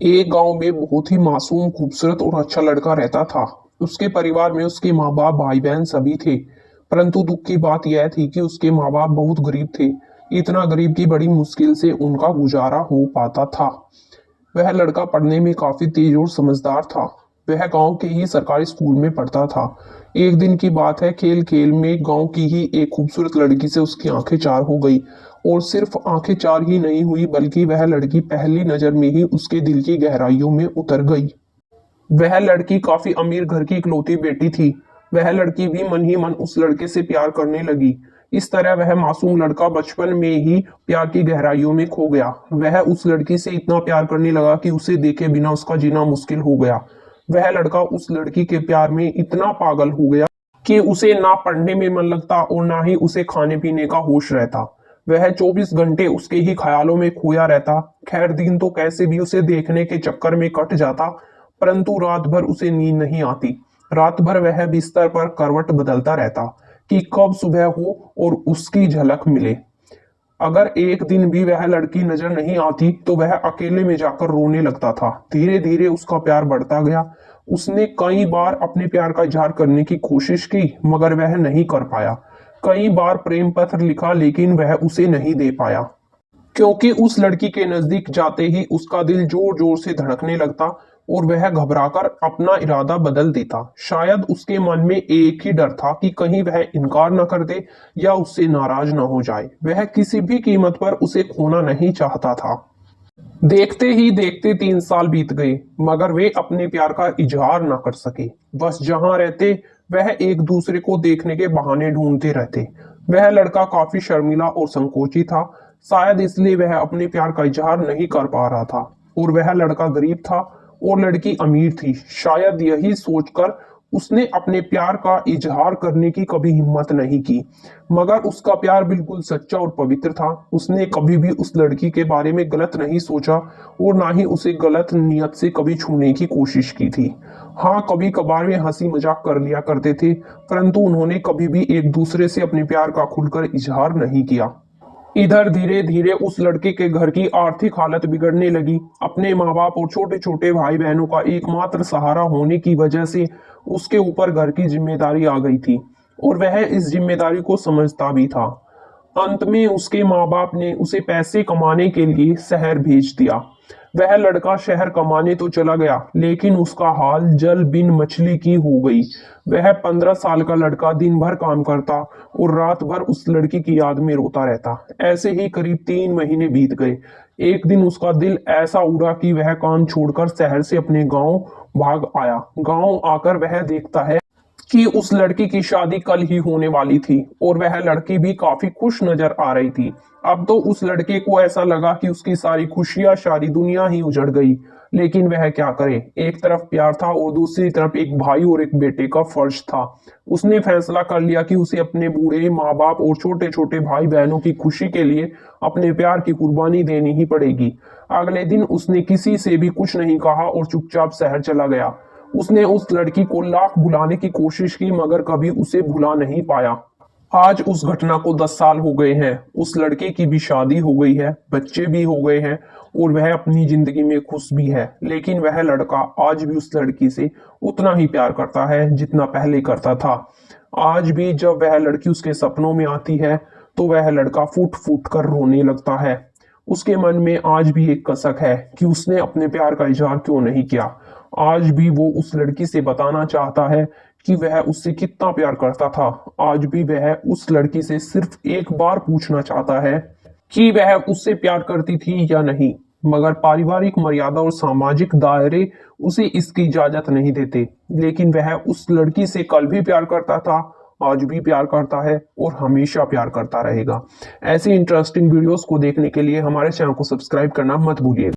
एक गांव में बहुत ही मासूम, खूबसूरत और अच्छा लड़का रहता था। उसके परिवार में उसके माँ बाप, भाई बहन सभी थे। परंतु दुख की बात यह थी कि उसके माँ बाप बहुत गरीब थे। इतना गरीब कि बड़ी मुश्किल से उनका गुजारा हो पाता था। वह लड़का पढ़ने में काफी तेज और समझदार था। वह गांव के ही सरकारी स्कूल में पढ़ता था। एक दिन की बात है, खेल खेल में गांव की ही एक खूबसूरत लड़की से उसकी आंखें चार हो गई। और सिर्फ आंखें चार ही नहीं हुई, बल्कि वह लड़की पहली नजर में ही उसके दिल की गहराइयों में उतर गई। वह लड़की काफी अमीर घर की इकलौती बेटी थी। वह लड़की भी मन ही मन उस लड़के से प्यार करने लगी। इस तरह वह मासूम लड़का बचपन में ही प्यार की गहराइयों में खो गया। वह उस लड़की से इतना प्यार करने लगा कि उसे देखे बिना उसका जीना मुश्किल हो गया। वह लड़का उस लड़की के प्यार में इतना पागल हो गया कि उसे ना पढ़ने में मन लगता और ना ही उसे खाने पीने का होश रहता। वह 24 घंटे उसके ही ख्यालों में खोया रहता। खैर, दिन तो कैसे भी उसे देखने के चक्कर में कट जाता, परंतु रात भर उसे नींद नहीं आती। रात भर वह बिस्तर पर करवट बदलता रहता कि कब सुबह हो और उसकी झलक मिले। अगर एक दिन भी वह लड़की नजर नहीं आती तो वह अकेले में जाकर रोने लगता था। धीरे धीरे उसका प्यार बढ़ता गया। उसने कई बार अपने प्यार का इजहार करने की कोशिश की, मगर वह नहीं कर पाया। कई बार प्रेम पत्र लिखा, लेकिन वह उसे नहीं दे पाया, क्योंकि उस लड़की के नजदीक जाते ही उसका दिल जोर जोर से धड़कने लगता और वह घबराकर अपना इरादा बदल देता। शायद उसके मन में एक ही डर था कि कहीं वह इनकार न कर दे या उससे नाराज न हो जाए। वह किसी भी कीमत पर उसे खोना नहीं चाहता था। देखते ही देखते 3 साल बीत गए, मगर वे अपने प्यार का इजहार न कर सके। बस जहां रहते वह एक दूसरे को देखने के बहाने ढूंढते रहते। वह लड़का काफी शर्मीला और संकोची था। शायद इसलिए वह अपने प्यार का इजहार नहीं कर पा रहा था। और वह लड़का गरीब था और लड़की अमीर थी। शायद यही सोचकर उसने अपने प्यार का इजहार करने की कभी हिम्मत नहीं की। मगर उसका प्यार बिल्कुल सच्चा और पवित्र था। उसने कभी भी उस लड़की के बारे में गलत नहीं सोचा और ना ही उसे गलत नियत से कभी छूने की कोशिश की थी। हाँ, कभी कभार वे हंसी मजाक कर लिया करते थे, परंतु उन्होंने कभी भी एक दूसरे से अपने प्यार का खुलकर इजहार नहीं किया। इधर धीरे धीरे उस लड़के के घर की आर्थिक हालत बिगड़ने लगी। अपने माँ बाप और छोटे छोटे भाई बहनों का एकमात्र सहारा होने की वजह से उसके ऊपर घर की जिम्मेदारी आ गई थी और वह इस जिम्मेदारी को समझता भी था। अंत में उसके माँ बाप ने उसे पैसे कमाने के लिए शहर भेज दिया। वह लड़का शहर कमाने तो चला गया, लेकिन उसका हाल जल बिन मछली की हो गई। वह 15 साल का लड़का दिन भर काम करता और रात भर उस लड़की की याद में रोता रहता। ऐसे ही करीब 3 महीने बीत गए। एक दिन उसका दिल ऐसा उड़ा कि वह काम छोड़कर शहर से अपने गांव भाग आया। गांव आकर वह देखता है कि उस लड़की की शादी कल ही होने वाली थी और वह लड़की भी काफी खुश नजर आ रही थी। अब तो उस लड़के को ऐसा लगा कि उसकी सारी खुशियां, सारी दुनिया ही उजड़ गई। लेकिन वह क्या करे, एक तरफ प्यार था और दूसरी तरफ एक भाई और एक बेटे का फर्ज था। उसने फैसला कर लिया कि उसे अपने बूढ़े माँ बाप और छोटे छोटे भाई बहनों की खुशी के लिए अपने प्यार की कुर्बानी देनी ही पड़ेगी। अगले दिन उसने किसी से भी कुछ नहीं कहा और चुपचाप शहर चला गया। उसने उस लड़की को लाख बुलाने की कोशिश की, मगर कभी उसे भुला नहीं पाया। आज उस घटना को 10 साल हो गए हैं। उस लड़के की भी शादी हो गई है, बच्चे भी हो गए हैं और वह अपनी जिंदगी में खुश भी है। लेकिन वह लड़का आज भी उस लड़की से उतना ही प्यार करता है जितना पहले करता था। आज भी जब वह लड़की उसके सपनों में आती है तो वह लड़का फूट फूट कर रोने लगता है। उसके मन में आज भी एक कसक है कि उसने अपने प्यार का इजहार क्यों नहीं किया। आज भी वो उस लड़की से बताना चाहता है कि वह उससे कितना प्यार करता था। आज भी वह उस लड़की से सिर्फ एक बार पूछना चाहता है कि वह उससे प्यार करती थी या नहीं। मगर पारिवारिक मर्यादा और सामाजिक दायरे उसे इसकी इजाजत नहीं देते। लेकिन वह उस लड़की से कल भी प्यार करता था, आज भी प्यार करता है और हमेशा प्यार करता रहेगा। ऐसी इंटरेस्टिंग वीडियोस को देखने के लिए हमारे चैनल को सब्सक्राइब करना मत भूलिएगा।